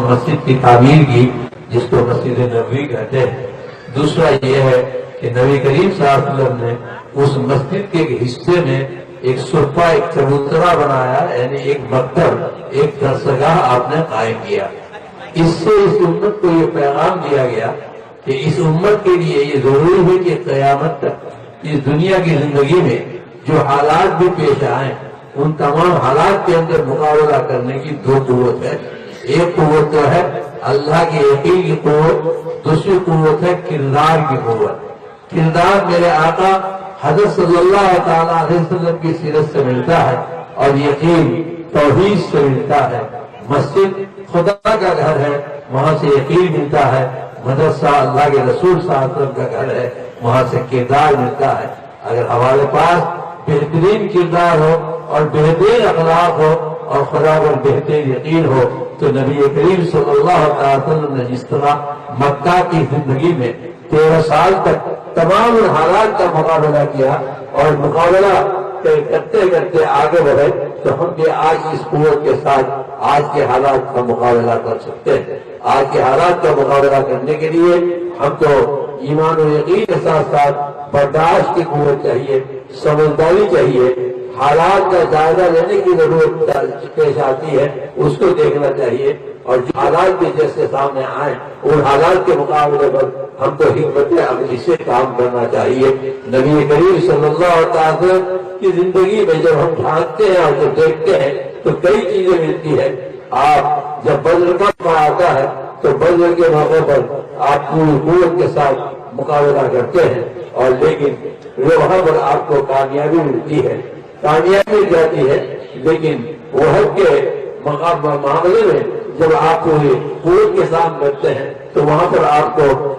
مسجد کی تعمیر کی جس کو مسجد نبوی کہتے ہیں۔ دوسرا یہ ہے کہ نبی کریم صلی اللہ علیہ وسلم نے اس مسجد کے ایک حصے میں ایک سرپا، ایک چبوترا بنایا، یعنی ایک مکتب، ایک درسگاہ آپ نے قائم کیا۔ اس سے اس امت کو یہ پیغام دیا گیا کہ اس امت کے لیے یہ ضروری ہے کہ قیامت تک اس دنیا کی زندگی میں جو حالات بھی پیش آئیں ان تمام حالات کے اندر مقابلہ کرنے کی دو قوت ہے۔ ایک قوت تو ہے اللہ کے یقین کی قوت، دوسری قوت ہے کردار کی قوت۔ کردار میرے آقا حضرت صلی اللہ تعالیٰ علیہ وسلم کی سیرت سے ملتا ہے اور یقین توحید سے ملتا ہے۔ مسجد خدا کا گھر ہے، وہاں سے یقین ملتا ہے۔ مدرسہ اللہ کے رسول صلی اللہ علیہ وسلم کا گھر ہے، وہاں سے کردار ملتا ہے۔ اگر ہمارے پاس بہترین کردار ہو اور بہترین اخلاق ہو اور خدا پر بہترین یقین ہو تو نبی کریم صلی اللہ علیہ وسلم نے جس طرح مکہ کی زندگی میں 13 سال تک تمام حالات کا مقابلہ کیا اور مقابلہ کرتے کرتے آگے بڑھے، تو ہم بھی آج اس قوت کے ساتھ آج کے حالات کا مقابلہ کر سکتے ہیں۔ آج کے حالات کا مقابلہ کرنے کے لیے ہم کو ایمان و یقین کے ساتھ ساتھ برداشت کی قوت چاہیے، سمجھداری چاہیے، حالات کا جائزہ لینے کی ضرورت پیش آتی ہے، اس کو دیکھنا چاہیے، اور جو حالات بھی جیسے سامنے آئیں ان حالات کے مقابلے پر ہم کو حکمت عملی سے کام کرنا چاہیے۔ نبی کریم صلی اللہ علیہ وسلم کی زندگی میں جب ہم جھانکتے ہیں اور جب دیکھتے ہیں تو کئی چیزیں ملتی ہیں۔ آپ جب بدر کا موقع آتا ہے تو بدر کے موقع پر آپ پوری قوت کے ساتھ مقابلہ کرتے ہیں، اور لیکن وہاں پر آپ کو کامیابی ملتی ہے، کامیابی مل جاتی ہے، لیکن وحد کے معاملے میں جب آپ پوری قوت کے ساتھ کرتے ہیں تو وہاں پر آپ کو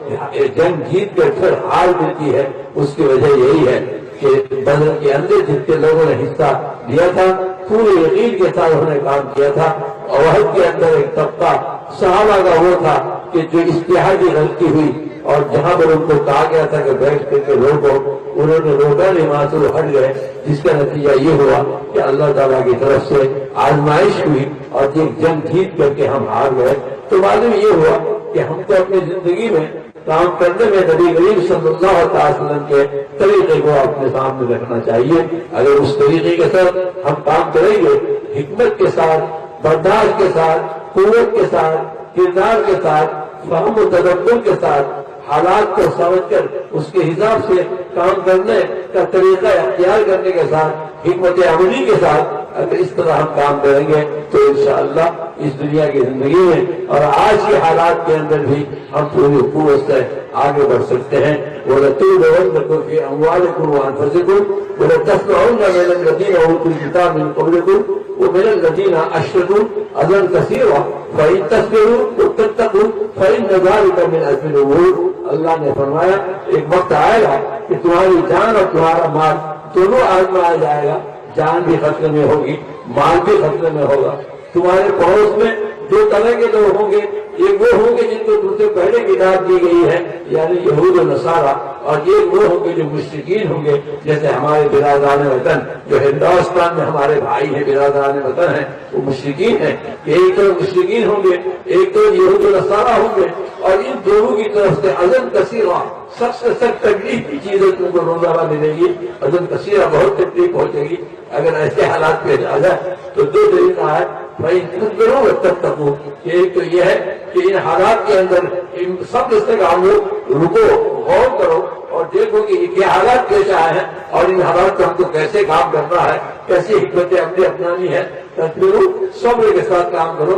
جنگ جیت کر پھر ہار ملتی ہے۔ اس کی وجہ یہی ہے کہ بدر کے اندر جتنے لوگوں نے حصہ لیا تھا پورے یقین کے ساتھ انہوں نے کام کیا تھا، اور وحد کے اندر ایک طبقہ صحابہ کا وہ تھا کہ جو اشتہادی غلطی ہوئی اور جہاں پر ان کو کہا گیا تھا کہ بیٹھ کر کے روکو، انہوں نے روکا نہیں، وہاں سے ہٹ گئے، جس کا نتیجہ یہ ہوا کہ اللہ تعالیٰ کی طرف سے آزمائش ہوئی اور ایک جنگ جیت کر کے ہم ہار گئے۔ تو معلوم یہ ہوا کہ ہم کو اپنی زندگی میں کام کرنے میں نبی کریم صلی اللہ علیہ وسلم کے طریقے کو اپنے سامنے رکھنا چاہیے۔ اگر اس طریقے کے ساتھ ہم کام کریں گے، حکمت کے ساتھ، برداشت کے ساتھ، قوت کے ساتھ، کردار کے ساتھ، فہم و تدبر کے ساتھ، حالات کو سمجھ کر اس کے حساب سے کام کرنے کا طریقہ اختیار کرنے کے ساتھ، حکمت عملی کے ساتھ اگر اس طرح ہم کام کریں گے تو انشاءاللہ اس دنیا کی زندگی میں اور آج کے حالات کے اندر بھی ہم پوری قوت سے آگے بڑھ سکتے ہیں۔ وَلَتُوبَوَنَّكُمْ فِي أَمْوَالِكُمْ وَأَنفُسِكُمْ وَلَتَسْمَعُنَّ مِنَ الَّذِينَ أُوتُوا الْكِتَابَ مِنْ قَبْلِكُمْ وَمِنَ الَّذِينَ أَشْرَكُوا أَذًى كَثِيرًا فَإِن تَصْبِرُوا وَتَتَّقُوا فَإِنَّ ذَلِكَ مِنْ عَزْمِ الْأُمُورِ۔ اللہ نے فرمایا ایک وقت آئے گا کہ تمہاری جان اور تمہارا مال دونوں آزمایا جائے گا، جان بھی خطرے میں ہوگی، مال بھی خطرے میں ہوگا۔ تمہارے پڑوس میں دو طرح کے لوگ ہوں گے، ایک وہ ہوں گے جن کو تم سے پہلے کتاب دی گئی ہے یعنی یہود و نصارہ، اور ایک وہ ہوں گے جو مشرکین ہوں گے، جیسے ہمارے برادران وطن جو ہندوستان میں ہمارے بھائی ہیں، برادران وطن ہیں، وہ مشرکین ہیں۔ ایک تو مشرکین ہوں گے، ایک تو یہود و نصارہ ہوں گے، اور ان دونوں کی طرف سے اذن کثیرہ، سخت سے سخت تکلیف کی چیزیں تم کو روزانہ ملے گی، اذن کثیرہ، بہت تکلیف پہنچے گی۔ اگر ایسے حالات پیش آ جائے تو دو طریقہ ہے، بھائی تصبروا وتتقوا، ایک تو یہ ہے کہ ان حالات کے اندر ان سب سے کام رکو، غور کرو اور دیکھو کہ یہ کیا حالات پیش آئے ہیں اور ان حالات کو ہم کو کیسے کام کرنا ہے، کیسی حکمت عملی اپنانی ہے۔ تصبروا، صبر کے ساتھ کام کرو۔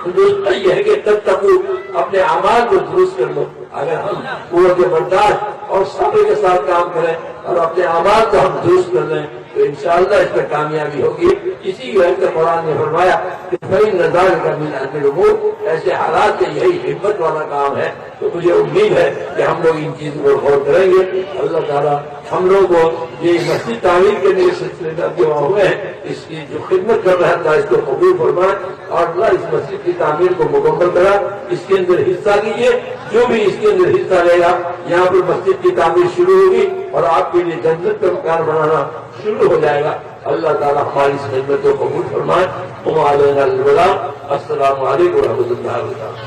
دوسرا یہ ہے کہ تتقوا، اپنے اعمال کو درست کر لو۔ اگر ہم قوت برداشت اور صبر کے ساتھ کام کریں اور اپنے اعمال کو ہم درست کر لیں تو انشاءاللہ اس پر کامیابی ہوگی۔ اسی وجہ سے قرآن نے فرمایا کہ فَإِنَّ ذَلِكَ مِنْ عَزْمِ الْأُمُورِ، ایسے حالات سے یہی ہمت والا کام ہے۔ تو مجھے امید ہے کہ ہم لوگ ان چیزوں پر غور کریں گے۔ اللہ تعالیٰ ہم لوگ کو یہ مسجد تعمیر کے لیے سلسلے میں جو ہوئے ہیں اس کی جو خدمت کر رہا ہے اللہ اس کو قبول فرمائے اور اللہ اس مسجد کی تعمیر کو مکمل کرا۔ اس کے اندر حصہ لیجیے، جو بھی اس کے اندر حصہ لے گا، یہاں پر مسجد کی تعمیر شروع ہوگی اور آپ کے لیے جنت کا مکان بنانا شروع ہو جائے گا۔ اللہ تعالیٰ ہماری اس خدمت کو قبول فرمائے. وعلینا البلاغ. السلام علیکم و رحمۃ اللہ وبرکاتہ.